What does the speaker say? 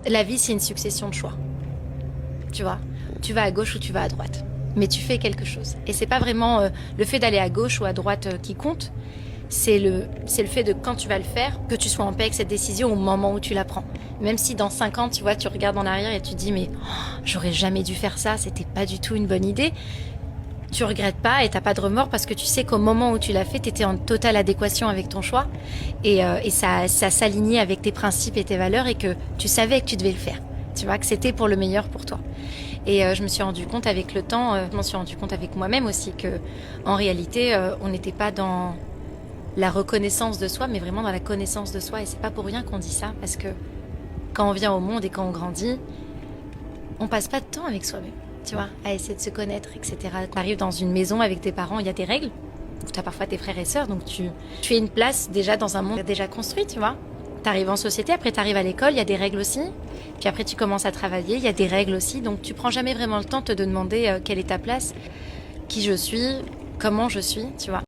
La vie, c'est une succession de choix. Tu vois, tu vas à gauche ou tu vas à droite. Mais tu fais quelque chose. Et c'est pas vraiment le fait d'aller à gauche ou à droite qui compte. C'est le fait de quand tu vas le faire, que tu sois en paix avec cette décision au moment où tu la prends. Même si dans 5 ans, tu vois, tu regardes en arrière et tu te dis mais j'aurais jamais dû faire ça, c'était pas du tout une bonne idée. Tu regrettes pas et t'as pas de remords parce que tu sais qu'au moment où tu l'as fait, t'étais en totale adéquation avec ton choix et ça s'alignait avec tes principes et tes valeurs et que tu savais que tu devais le faire. Tu vois, que c'était pour le meilleur pour toi. Et je me suis rendu compte avec le temps, je m'en suis rendu compte avec moi-même aussi que en réalité, on n'était pas dans la reconnaissance de soi, mais vraiment dans la connaissance de soi. Et c'est pas pour rien qu'on dit ça, parce que quand on vient au monde et quand on grandit, on passe pas de temps avec soi-même, tu vois, à essayer de se connaître, etc. Tu arrives dans une maison avec tes parents, il y a des règles. Tu as parfois tes frères et sœurs, donc tu es une place déjà dans un monde déjà construit, tu vois. Tu arrives en société, après tu arrives à l'école, il y a des règles aussi. Puis après tu commences à travailler, il y a des règles aussi. Donc tu prends jamais vraiment le temps de te demander quelle est ta place, qui je suis, comment je suis, tu vois.